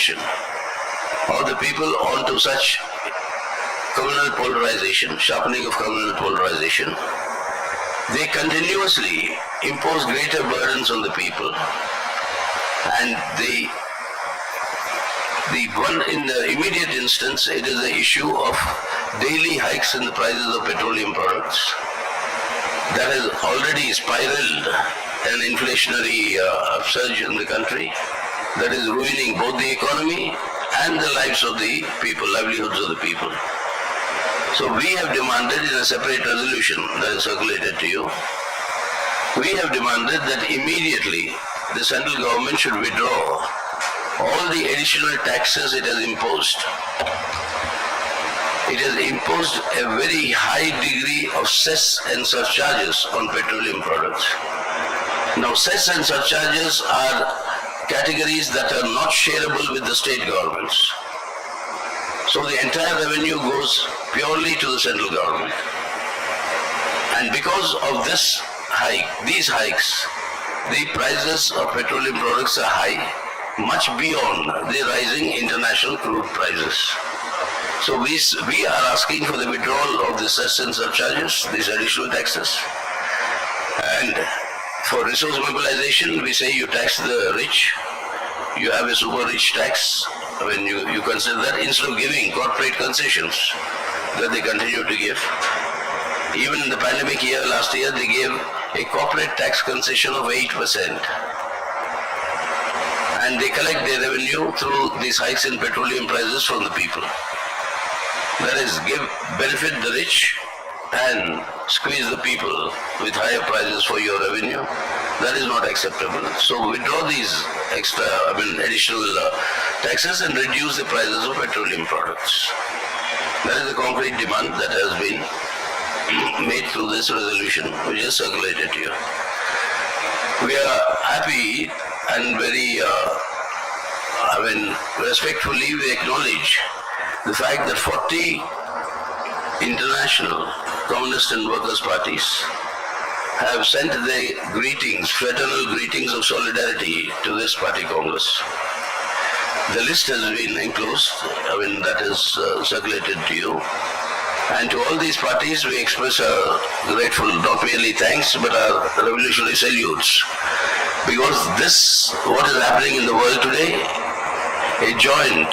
attention of the people onto such communal polarization, sharpening of communal polarization, they continuously impose greater burdens on the people. And the one in the immediate instance, it is the issue of daily hikes in the prices of petroleum products that has already spiraled an inflationary upsurge in the country that is ruining both the economy and the lives of the people, livelihoods of the people. So we have demanded in a separate resolution that is circulated to you, we have demanded that immediately the central government should withdraw all the additional taxes it has imposed. It has imposed a very high degree of cess and surcharges on petroleum products. Now, cess and surcharges are categories that are not shareable with the state governments. So the entire revenue goes purely to the central government. And because of this hike, these hikes, the prices of petroleum products are high, much beyond the rising international crude prices. So we are asking for the withdrawal of the cess and surcharges, these additional taxes. And for resource mobilization, we say you tax the rich, you have a super rich tax when you consider that, instead of giving corporate concessions that they continue to give. Even in the pandemic year, last year, they gave a corporate tax concession of 8%. And they collect their revenue through these hikes in petroleum prices from the people. That is, benefit the rich and squeeze the people with higher prices for your revenue. That is not acceptable. So withdraw these additional taxes and reduce the prices of petroleum products. That is the concrete demand that has been made through this resolution, which is circulated to you. We are happy and very, respectfully we acknowledge the fact that 40 international communist and workers' parties have sent their greetings, fraternal greetings of solidarity to this party congress. The list has been enclosed, that is circulated to you. And to all these parties, we express our grateful, not merely thanks, but our revolutionary salutes. Because this, what is happening in the world today, a joint,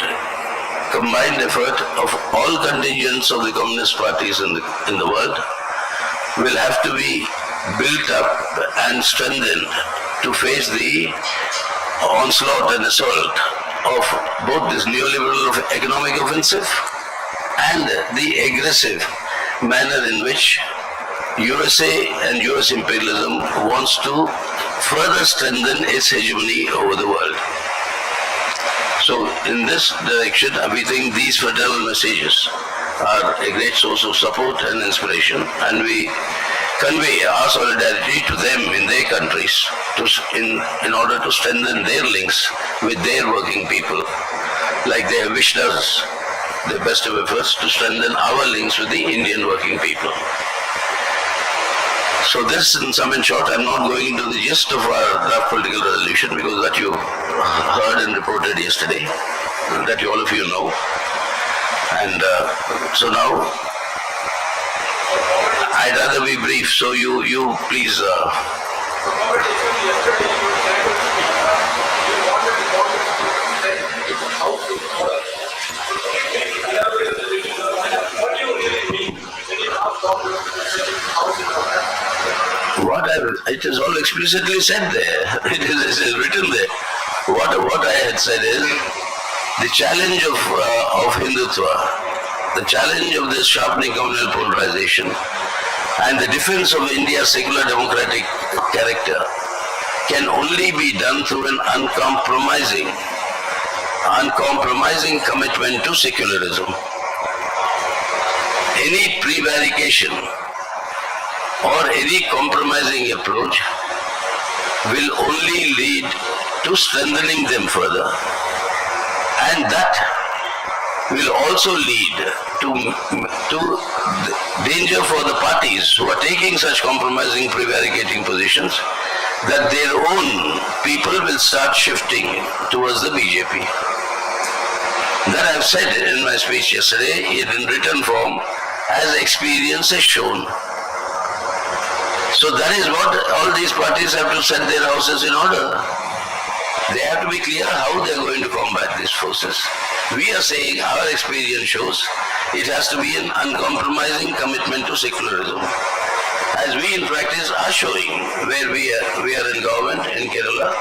combined effort of all contingents of the communist parties in the world, will have to be built up and strengthened to face the onslaught and assault of both this neoliberal economic offensive and the aggressive manner in which USA and US imperialism wants to further strengthen its hegemony over the world. So in this direction, we think these fraternal messages are a great source of support and inspiration, and we convey our solidarity to them in their countries in order to strengthen their links with their working people, like they have wished us the best of efforts to strengthen our links with the Indian working people. So this, in sum and short, I'm not going into the gist of our draft political resolution, because that you heard and reported yesterday, that all of you know. And so now, I'd rather be brief, so you please... it is all explicitly said there. It is written there. What I had said is the challenge of Hindutva, the challenge of this sharpening communal polarization, and the defense of India's secular democratic character can only be done through an uncompromising commitment to secularism. Any prevarication or any compromising approach will only lead to strengthening them further, and that will also lead to danger for the parties who are taking such compromising, prevaricating positions, that their own people will start shifting towards the BJP. That I have said in my speech yesterday, in written form, as experience has shown. So that is what all these parties have to set their houses in order. They have to be clear how they are going to combat these forces. We are saying our experience shows it has to be an uncompromising commitment to secularism. As we in practice are showing where we are in government in Kerala,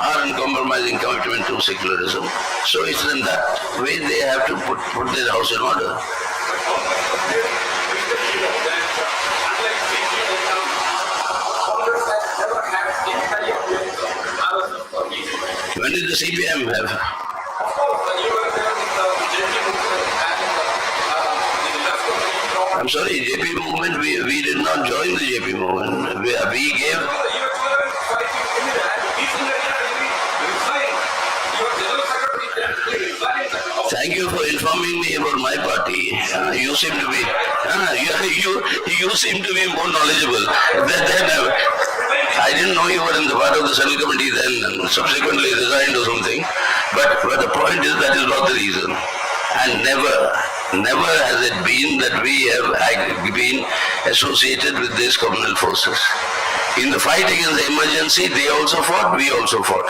our uncompromising commitment to secularism. So it's in that way they have to put their house in order. When did the CPI-ML have? I'm sorry, JP movement, we did not join the JP movement. We gave... Thank you for informing me about my party. You seem to be you seem to be more knowledgeable. I didn't know you were in the part of the Central Committee then and subsequently resigned or something. But the point is that is not the reason. And never has it been that we have been associated with these communal forces. In the fight against the emergency, they also fought, we also fought.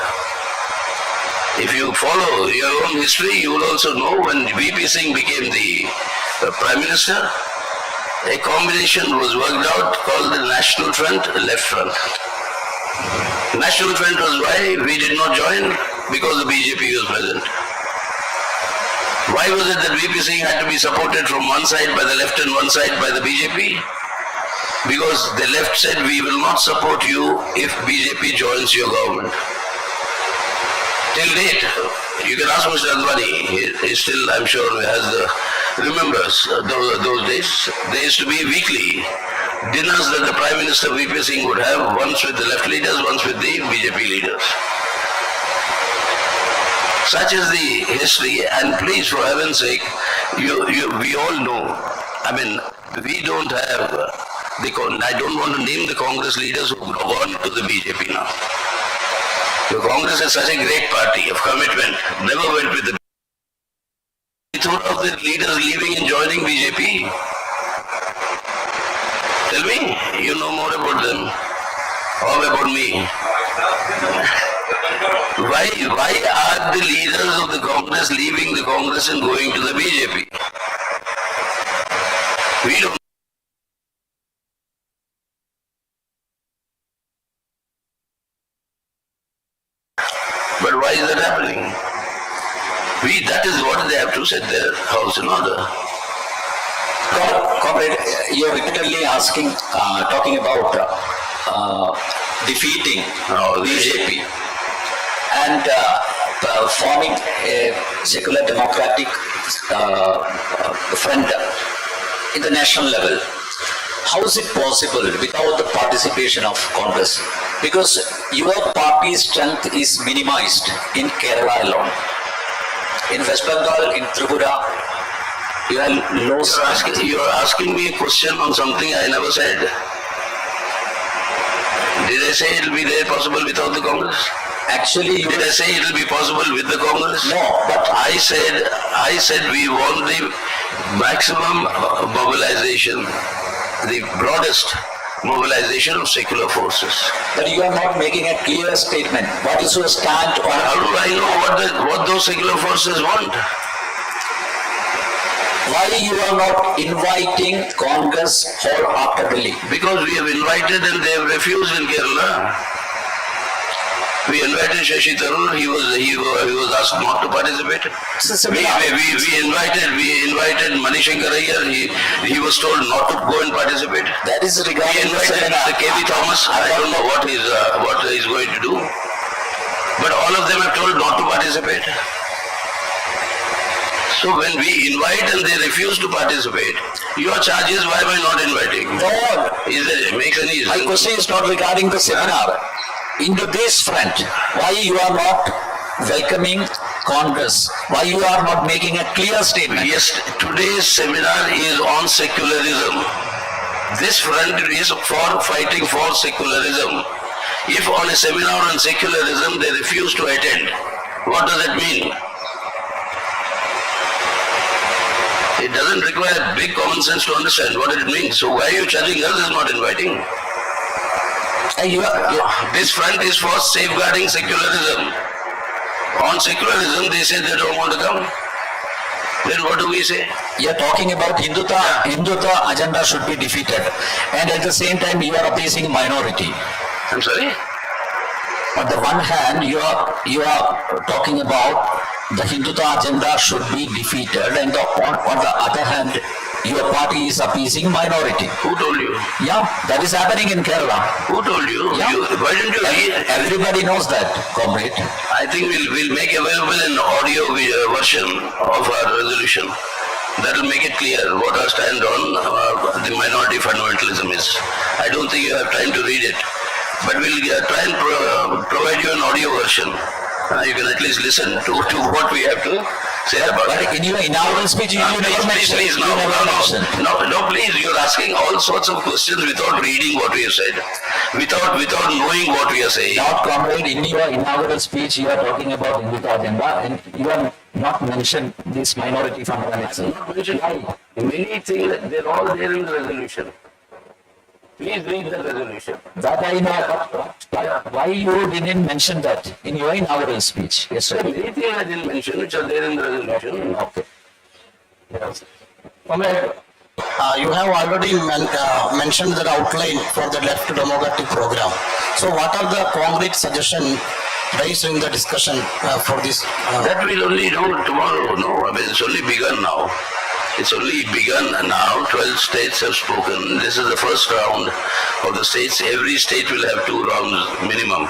If you follow your own history, you will also know when VP Singh became the Prime Minister, a combination was worked out called the National Front, Left Front. National Front was why we did not join, because the BJP was present. Why was it that VP Singh had to be supported from one side by the left and one side by the BJP? Because the left said we will not support you if BJP joins your government. Till date, you can ask Mr. Advani, he still, I'm sure, remembers those days. There used to be weekly dinners that the Prime Minister VP Singh would have, once with the left leaders, once with the BJP leaders. Such is the history, and please, for heaven's sake, we all know, I mean, we don't have, I don't want to name the Congress leaders who have gone to the BJP now. The Congress is such a great party of commitment, never went with the thought of the leaders leaving and joining BJP. Tell me, you know more about them, or about me. Why are the leaders of the Congress leaving the Congress and going to the BJP? We don't. But why is that happening? That is what they have to set their house in order. Comrade, you are repeatedly talking about defeating BJP and forming a secular democratic front in the national level. How is it possible without the participation of Congress? Because your party's strength is minimized in Kerala alone. In West Bengal, in Tripura, you are low. You are asking me a question on something I never said. Did I say it will be there possible without the Congress? Actually, did I say it will be possible with the Congress? No, but I said we want the maximum mobilization, the broadest mobilization of secular forces. But you are not making a clear statement. What is your stand on? How do I know what those secular forces want? Why you are not inviting Congress wholeheartedly? Because we have invited and they have refused in Kerala. We invited Shashi Tharoor, he was asked not to participate. We invited Manishankar Iyer, he was told not to go and participate. That is regarding we invited Mr. K.V. Thomas, I don't know what he's going to do. But all of them are told not to participate. So when we invite and they refuse to participate, your charge is why am I not inviting? No. It makes any sense? My question is not regarding the seminar. Into this front, why you are not welcoming Congress? Why you are not making a clear statement? Yes, today's seminar is on secularism. This front is for fighting for secularism. If on a seminar on secularism they refuse to attend, what does that mean? doesn't require big common sense to understand what it means. So why are you charging us as not inviting? This front is for safeguarding secularism. On secularism, they say they don't want to come. Then what do we say? You're talking about Hindutva agenda should be defeated, and at the same time you are appeasing minority. I'm sorry? On the one hand, you are talking about the Hindutva agenda should be defeated, and on the other hand, your party is appeasing minority. Who told you? Yeah, that is happening in Kerala. Who told you? Yeah. Why didn't you read? Everybody knows that, comrade. I think we'll make available an audio version of our resolution. That will make it clear what our stand on the minority fundamentalism is. I don't think you have time to read it, but we'll try and provide you an audio version. You can at least listen to what we have to say about it. But in your inaugural speech, you never mentioned. Please, no, please, you're asking all sorts of questions without reading what we have said, without knowing what we are saying. Not, comrade, in your inaugural speech, you are talking about Hindutva agenda, and you have not mentioned this minority fundamentalism. Many things, they're all there in the resolution. Please read the resolution. That I know, but why you didn't mention that in your inaugural speech? Yes, sir. Many things I didn't mention which are there in the resolution. Okay. Yes. You have already mentioned the outline for the left democratic program. So what are the concrete suggestions raised in the discussion for this? That will only know tomorrow. No, I mean, it's only begun now. It's only begun now. 12 states have spoken. This is the first round of the states. Every state will have 2 rounds minimum,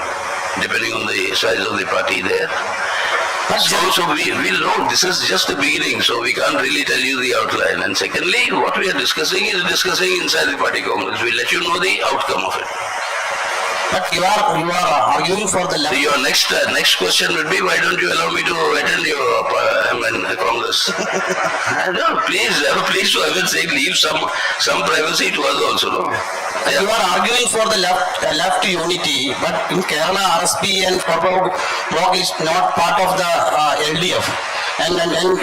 depending on the size of the party there. So we'll know this is just the beginning, so we can't really tell you the outline. And secondly, what we are discussing is discussing inside the party congress. We'll let you know the outcome of it. But you are arguing for the left. So your next question would be, why don't you allow me to attend your congress? No, please to heaven's sake, leave some privacy to us also. No? Yeah. You are arguing for the left unity, but in Kerala, RSP and Corpo Bloc is not part of the LDF. And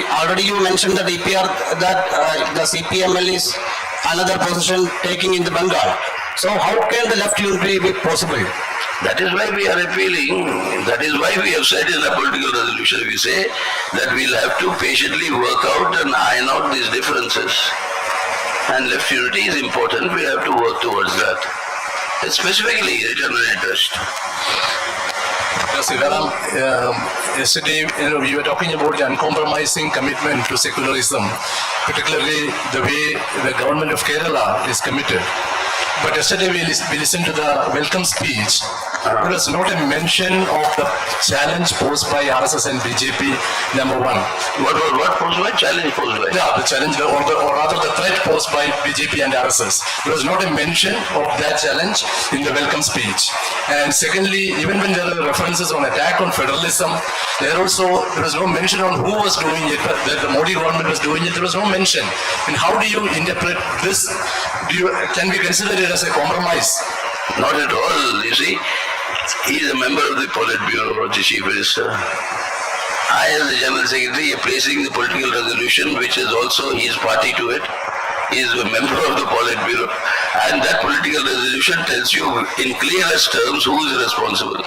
already you mentioned that EPR, that the CPI-ML is another position taking in the Bengal. So how can the left unity be possible? That is why we are appealing. That is why we have said in a political resolution, we say that we'll have to patiently work out and iron out these differences. And left unity is important. We have to work towards that. It's specifically return on interest. Sivaram, yesterday we were talking about the uncompromising commitment to secularism, particularly the way the government of Kerala is committed. But yesterday we listened to the welcome speech. There was not a mention of the challenge posed by RSS and BJP, number one. What posed by? Challenge posed by? Yeah, the challenge or rather the threat posed by BJP and RSS. There was not a mention of that challenge in the welcome speech. And secondly, even when there are references on attack on federalism, there was no mention on who was doing it, that the Modi government was doing it. There was no mention. And how do you interpret this? Can we consider it as a compromise? Not at all. You see, he is a member of the Politburo, the Chief Minister. I, as the General Secretary, am placing the political resolution, which is also his party to it. He is a member of the Politburo. And that political resolution tells you in clearest terms who is responsible.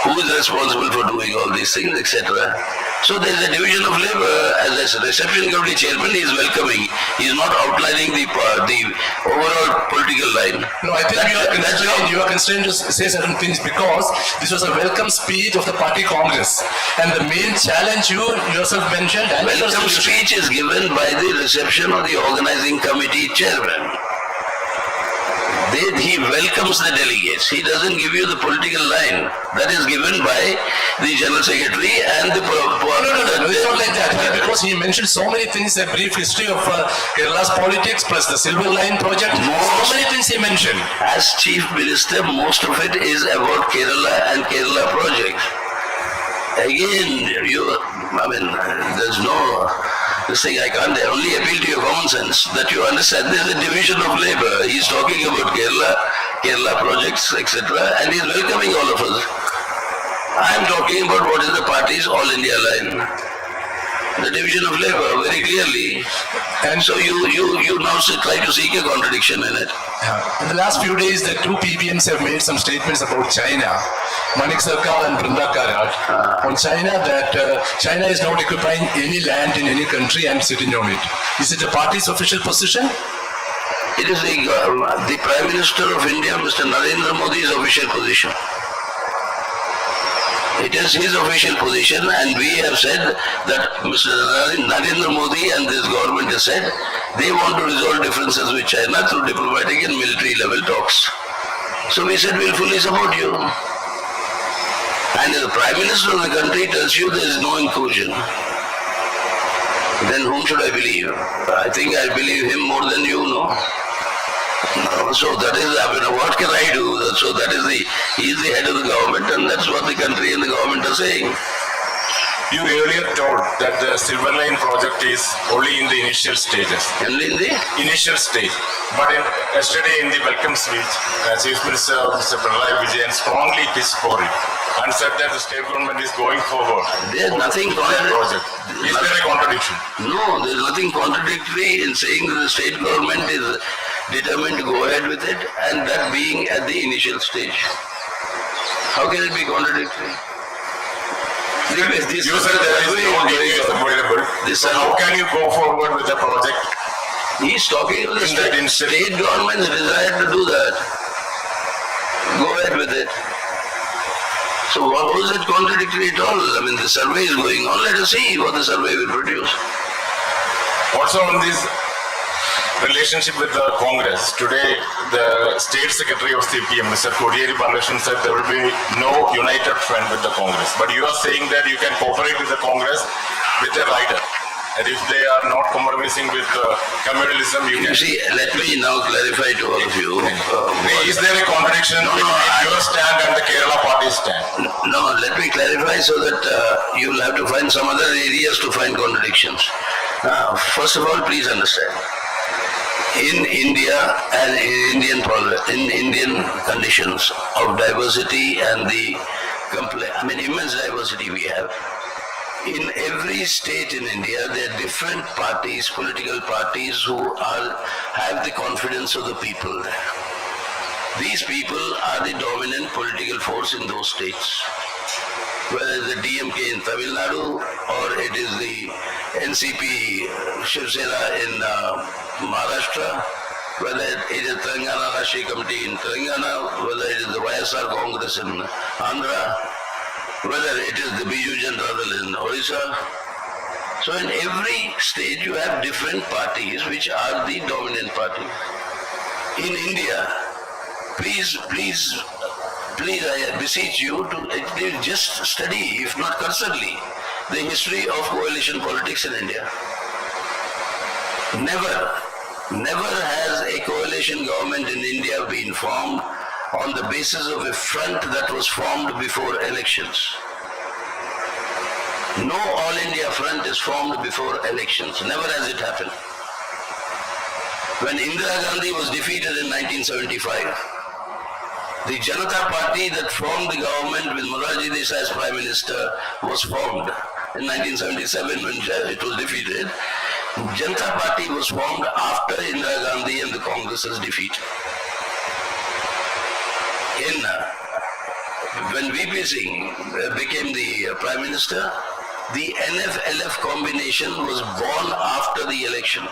Who is responsible for doing all these things, etc. So there is a division of labor. As a reception committee chairman, he is welcoming. He is not outlining the overall political line. No, I think you are constrained to say certain things because this was a welcome speech of the party congress. And the main challenge you yourself mentioned. Welcome speech is given by the reception of the organizing committee chairman. He welcomes the delegates. He doesn't give you the political line. That is given by the General Secretary and the... No, it's not like that. Because he mentioned so many things, a brief history of Kerala's politics plus the Silver Line project. So many things he mentioned. As Chief Minister, most of it is about Kerala and Kerala project. Again, there's no... This thing I can't only appeal to your common sense that you understand there's a division of labor. He's talking about Kerala projects, etc. and he's welcoming all of us. I'm talking about what is the party's all India line. the division of labor very clearly. And so you now try to seek a contradiction in it. In the last few days, the two PBMs have made some statements about China, Manik Sarkar and Brinda Karat, on China that China is not occupying any land in any country and sitting on it. Is it the party's official position? It is the Prime Minister of India, Mr. Narendra Modi's official position. It is his official position, and we have said that Mr. Narendra Modi and this government has said they want to resolve differences with China through diplomatic and military level talks. So we said we'll fully support you. And if the Prime Minister of the country tells you there is no inclusion, then whom should I believe? I think I believe him more than you know. So that is, what can I do? So he is the head of the government, and that's what the country and the government are saying. You earlier told that the Silver Line project is only in the initial stages. Only in the Initial stage. But yesterday in the welcome speech, Chief Minister Mr. Pinarayi Vijayan strongly pitched for it and said that the state government is going forward. There is nothing for that project. Is there a contradiction? No, there is nothing contradictory in saying that the state government is determined to go ahead with it, and that being at the initial stage. How can it be contradictory? You said there is no details available. So how can you go forward with the project? He's talking of the In that state government's desire to do that. Go ahead with it. So how is it contradictory at all? I mean, the survey is going on. Let us see what the survey will produce. Also on this relationship with the Congress, today the State Secretary of CPM, Mr. Kodiyeri Balakrishnan, said there will be no united front with the Congress. But you are saying that you can cooperate with the Congress with a rider. And if they are not compromising with communalism, you can... You see, let me now clarify to all of you. Is there a contradiction between your stand and the Kerala party's stand? No, let me clarify so that you will have to find some other areas to find contradictions. First of all, please understand. In India and in Indian conditions of diversity and the immense diversity we have, in every state in India, there are different parties, political parties who have the confidence of the people. These people are the dominant political force in those states. Whether it's the DMK in Tamil Nadu or it is the NCP Shiv Sena in Maharashtra, whether it is Telangana Rashtriya Committee in Telangana, whether it is the YSR Congress in Andhra, whether it is the Biju Janata Dal in Orissa. So in every state you have different parties which are the dominant party. In India, please, I beseech you to just study, if not cursorily, the history of coalition politics in India. Never has a coalition government in India been formed on the basis of a front that was formed before elections. No All India Front is formed before elections. Never has it happened. When Indira Gandhi was defeated in 1975, the Janata Party that formed the government with Morarji Desai as Prime Minister was formed in 1977 when it was defeated. Janata Party was formed after Indira Gandhi and the Congress's defeat. When VP Singh became the Prime Minister, the NF-LF combination was born after the election.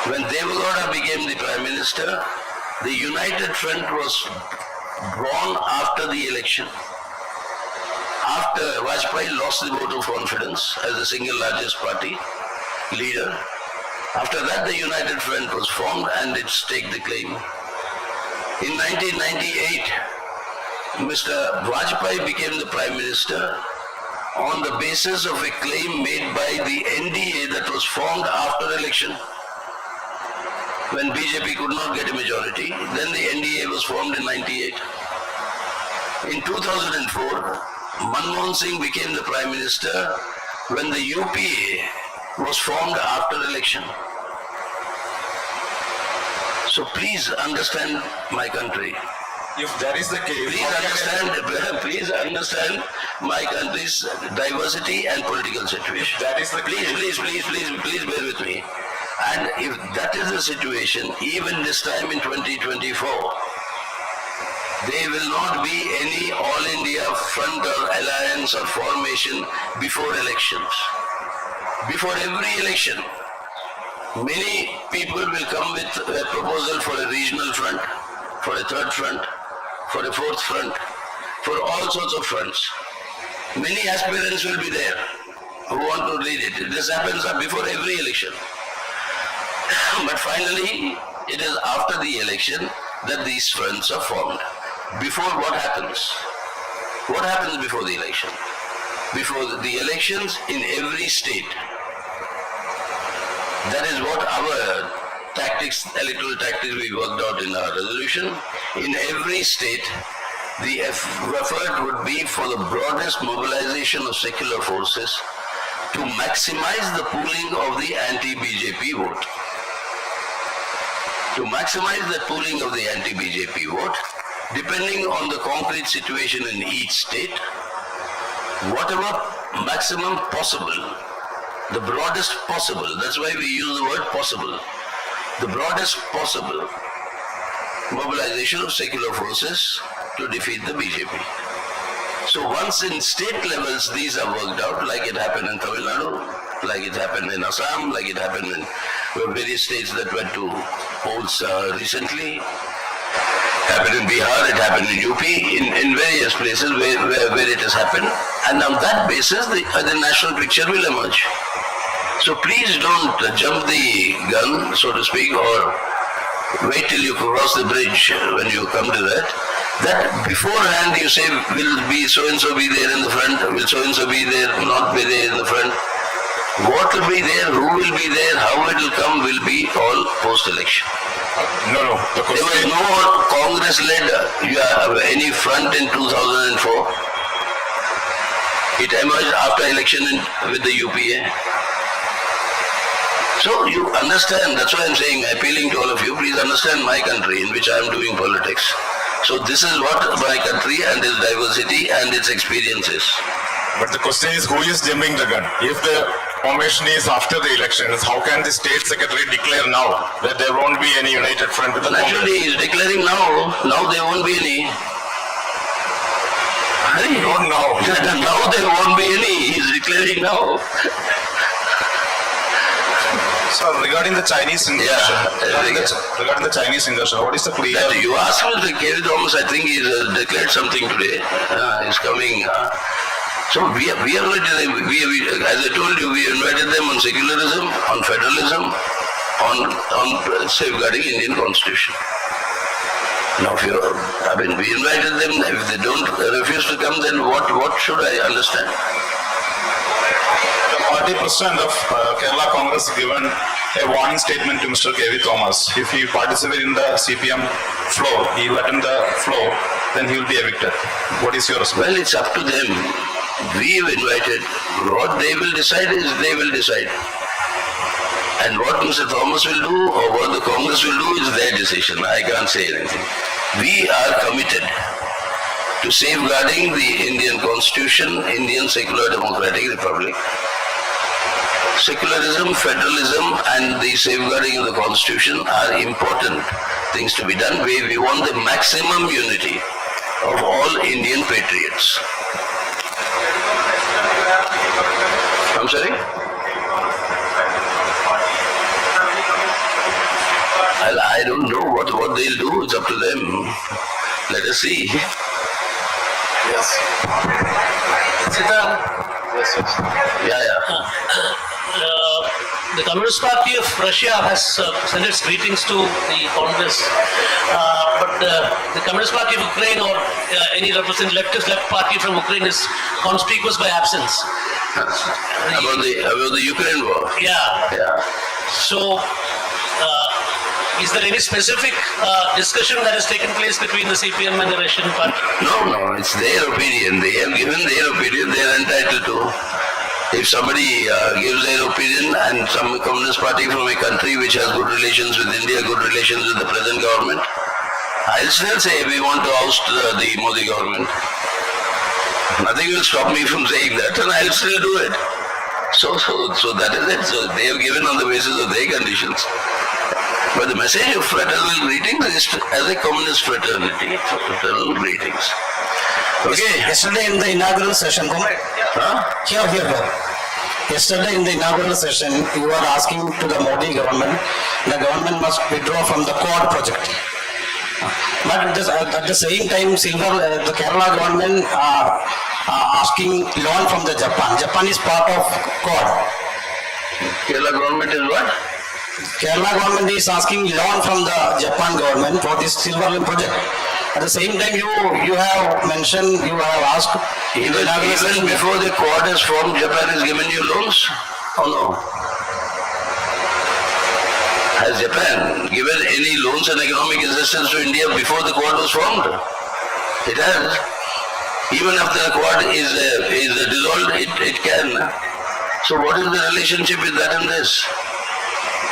When Devagowda became the Prime Minister, the United Front was born after the election. After Vajpayee lost the vote of confidence as the single largest party leader, after that the United Front was formed and it staked the claim. In 1998, Mr. Vajpayee became the Prime Minister on the basis of a claim made by the NDA that was formed after election. When BJP could not get a majority, then the NDA was formed in 98. In 2004, Manmohan Singh became the Prime Minister when the UPA was formed after election. So please understand my country. If that is the case, Please understand my country's diversity and political situation. that is the Please bear with me. And if that is the situation, even this time in 2024, there will not be any All India Front or alliance or formation before elections. Before every election, many people will come with a proposal for a regional front, for a third front, for a fourth front, for all sorts of fronts. Many aspirants will be there who want to lead it. This happens before every election. But finally, it is after the election that these fronts are formed. Before, what happens? What happens before the election? Before the elections in every state. That is what our electoral tactics we worked out in our resolution. In every state, the effort would be for the broadest mobilization of secular forces to maximize the pooling of the anti-BJP vote. To maximize the pooling of the anti-BJP vote, depending on the concrete situation in each state, whatever maximum possible, the broadest possible, that's why we use the word possible, the broadest possible mobilization of secular forces to defeat the BJP. So once in state levels these are worked out, like it happened in Tamil Nadu, like it happened in Assam, like it happened in various states that went to polls recently, happened in Bihar, it happened in UP, in various places where it has happened, and on that basis the national picture will emerge. So please don't jump the gun, so to speak, or wait till you cross the bridge when you come to that. That beforehand you say, will be so-and-so be there in the front, will so-and-so be there, not be there in the front. What will be there, who will be there, how it will come will be all post-election. No. The There was question, no Congress-led any front in 2004. It emerged after election with the UPA. So you understand, that's why I'm saying, appealing to all of you, please understand my country in which I am doing politics. So this is what my country and its diversity and its experience is. but the question is, who is jumping the gun? If the formation is after the elections, how can the state secretary declare now that there won't be any united front with the Naturally, Congress? he is declaring now there won't be any. Don't know. Now there won't be any, he is declaring now. So regarding the Chinese incursion, regarding the Chinese incursion, what is the clear? That you asked Mr. K.V. Thomas, I think he's declared something today. He's coming. So we have as I told you, we invited them on secularism, on federalism, on safeguarding Indian constitution. Now, we invited them. If they don't refuse to come, then what should I understand? The party president of Kerala Congress given a warning statement to Mr. K.V. Thomas. If he participates in the CPM floor, he will attend the floor, then he will be evicted. What is your response? Well, it's up to them. We have invited. What they will decide is they will decide. And what Mr. Thomas will do or what the Congress will do is their decision. I can't say anything. We are committed to safeguarding the Indian Constitution, Indian Secular Democratic Republic. Secularism, federalism and the safeguarding of the Constitution are important things to be done. We want the maximum unity of all Indian patriots. I'm sorry? I don't know what they'll do. It's up to them. Let us see. Yes. Yeah. The Communist Party of Russia has sent its greetings to the Congress, but the Communist Party of Ukraine or any leftist left party from Ukraine is conspicuous by absence. About the Ukraine war. Yeah. So, is there any specific discussion that has taken place between the CPM and the Russian party? No, it's their opinion. They have given their opinion. They are entitled to. If somebody gives their opinion and some communist party from a country which has good relations with India, good relations with the present government, I'll still say we want to oust the Modi government. Nothing will stop me from saying that, and I'll still do it. So that is it. So they have given on the basis of their conditions. But the message of fraternal greetings is as a communist fraternity. Fraternal greetings. Okay. Yesterday in the inaugural session, Huh? here. Yesterday in the inaugural session, you were asking to the Modi government, the government must withdraw from the Quad project. But at the same time, the Kerala government asking loan from the Japan. Japan is part of Quad. Kerala government is what? Kerala government is asking loan from the Japan government for this silver line project. At the same time, you have mentioned, you have asked. Even before the Quad is formed, Japan has given you loans? Oh no. Has Japan given any loans and economic assistance to India before the Quad was formed? It has. Even after the Quad is dissolved, it can. So what is the relationship with that and this?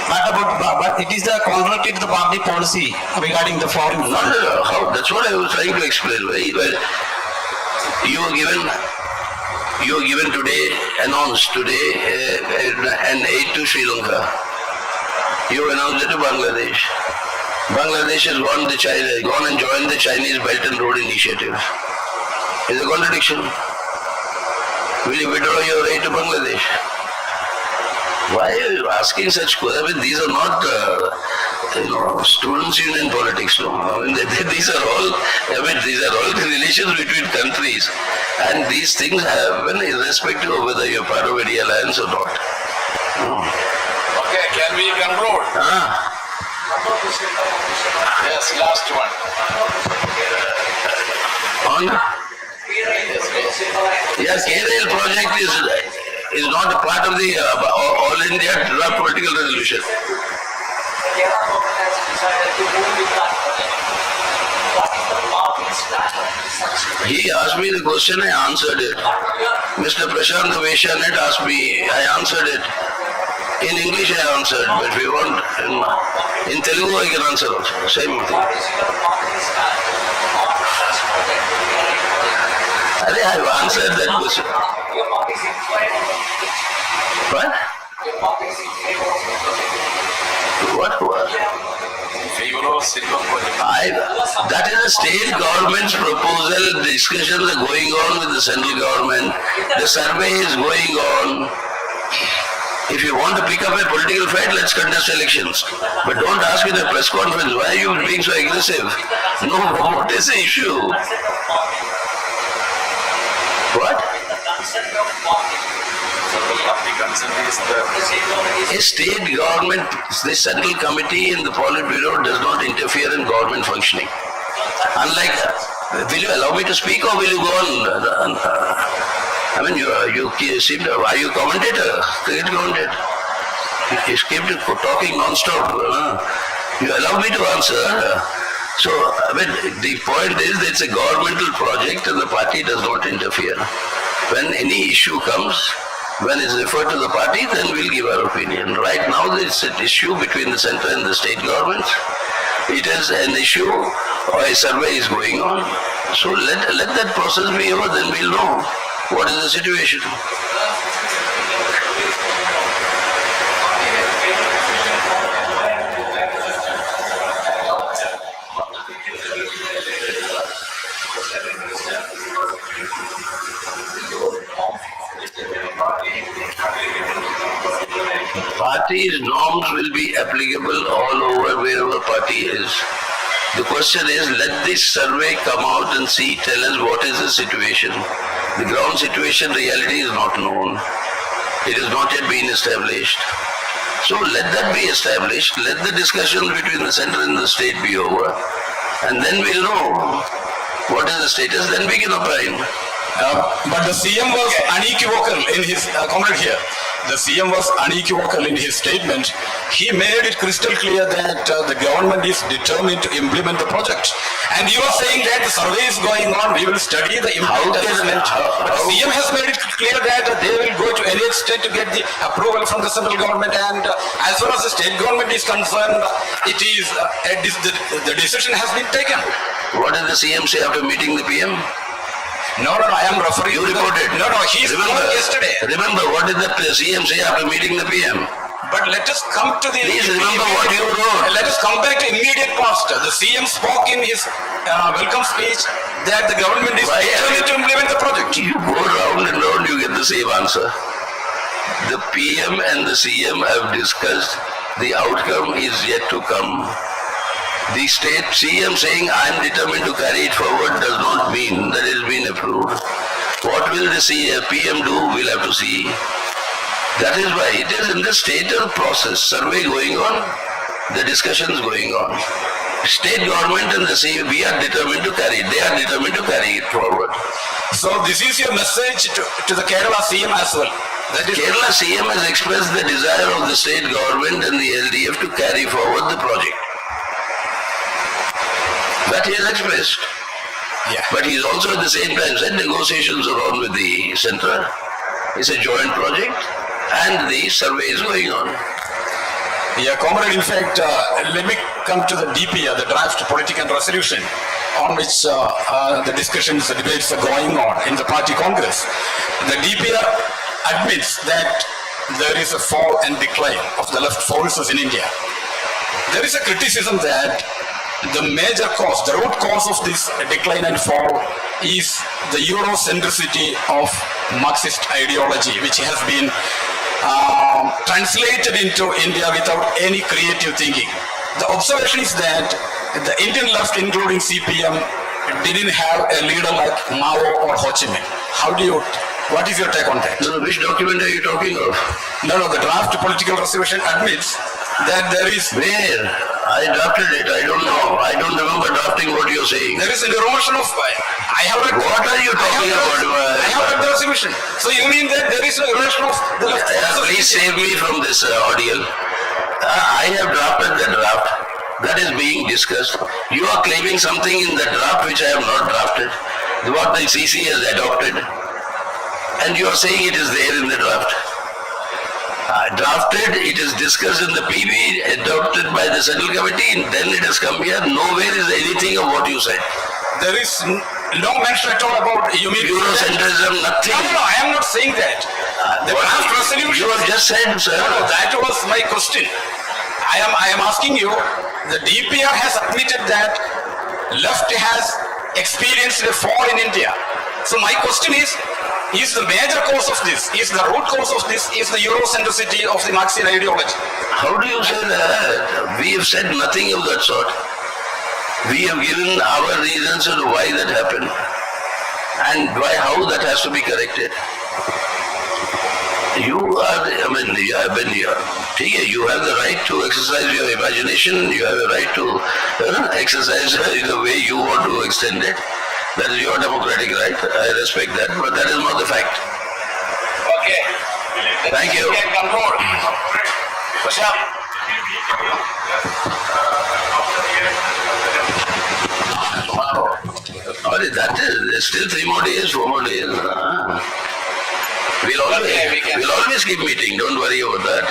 But it is the contrary to the party policy regarding the foreign No, how? That's what I was trying to explain. Well, you were given today, announced today, an aid to Sri Lanka. You announced it to Bangladesh. Bangladesh has gone and joined the Chinese Belt and Road Initiative. Is a contradiction. Will you withdraw your aid to Bangladesh? Why are you asking such questions? I mean, these are not, students' union politics. No, I mean, these are all the relations between countries, and these things happen irrespective of whether you're part of any alliance or not. No. Okay, can we conclude? Yes, last one. On? Yes, KRL project is not a part of the All India Draft Political Resolution. He asked me the question, I answered it. Mr. Prashant Veshanet asked me, I answered it. In English I answered, but if you want, in Telugu I can answer also. Same thing. I have answered that question. What? What? That is a state government's proposal. Discussions are going on with the central government. The survey is going on. If you want to pick up a political fight, let's contest elections. But don't ask in a press conference, why are you being so aggressive? No, what is the issue? What? A state government, the central committee and the Politburo does not interfere in government functioning. Unlike, will you allow me to speak or will you go on? I mean, you seem to, are you a commentator? Cricket commentator? You keep talking non-stop. You allow me to answer. So, I mean, the point is that it's a governmental project and the party does not interfere. When any issue comes, when it's referred to the party, then we'll give our opinion. Right now, it's an issue between the centre and the state governments. It is an issue or a survey is going on. So let that process be over, then we'll know what is the situation. Party's norms will be applicable all over wherever party is. The question is, let this survey come out and see, tell us what is the situation. The ground situation, reality is not known. It has not yet been established. So let that be established. Let the discussions between the centre and the state be over. And then we'll know what is the status, then we can opine. But the CM was unequivocal in his comment here. The CM was unequivocal in his statement. He made it crystal clear that the government is determined to implement the project. And you are saying that the survey is going on, we will study the impact assessment. But the CM has made it clear that they will go to very extent to get the approval from the central government, and as far as the state government is concerned, it is the decision has been taken. What did the CM say after meeting the PM? No, I am referring. You to reported. No, he spoke yesterday. Remember, what did the CM say after meeting the PM? But let us come to the. Please remember what you wrote. Let us come back to immediate past. The CM spoke in his welcome speech that the government is determined to implement the project. You go round and round, you get the same answer. The PM and the CM have discussed. The outcome is yet to come. The state CM saying I am determined to carry it forward does not mean that it has been approved. What will the PM do? We'll have to see. That is why it is in the state of process, survey going on, the discussions going on. State government and the CM, we are determined to carry it. They are determined to carry it forward. So this is your message to the Kerala CM as well. That is Kerala CM has expressed the desire of the state government and the LDF to carry forward the project. That he has expressed. Yeah. But he has also at the same time said negotiations are on with the centre. It's a joint project and the survey is going on. Yeah, comrade, in fact, let me come to the DPR, the draft political resolution, on which the discussions, the debates are going on in the party congress. The DPR admits that there is a fall and decline of the left forces in India. There is a criticism that the major cause, the root cause of this decline and fall is the Eurocentricity of Marxist ideology, which has been translated into India without any creative thinking. The observation is that the Indian left, including CPM, didn't have a leader like Mao or Ho Chi Minh. What is your take on that? So which document are you talking of? No, the draft political resolution admits that there is... Where? I drafted it. I don't know. I don't remember drafting what you're saying. There is an erosion of... What are you talking about? I have read the resolution. So you mean that there is an erosion of the left? Please save me from this audio. I have drafted the draft. That is being discussed. You are claiming something in the draft which I have not drafted. What the CC has adopted. And you are saying it is there in the draft. Drafted, it is discussed in the PB, adopted by the central committee, and then it has come here. Nowhere is anything of what you said. There is no mention at all about Eurocentrism, nothing. No, I am not saying that. The draft resolution... You have just said, sir. No, that was my question. I am asking you, the DPR has admitted that left has experienced a fall in India. So my question is the major cause of this, is the root cause of this, is the Eurocentricity of the Marxian ideology? How do you say that? We have said nothing of that sort. We have given our reasons as to why that happened and how that has to be corrected. You have the right to exercise your imagination, you have a right to exercise in the way you want to extend it. That is your democratic right. I respect that, but that is not the fact. Okay. Thank you. Get control. Push up. Wow. That is still 3 more days, 4 more days. We'll always keep meeting. Don't worry about that.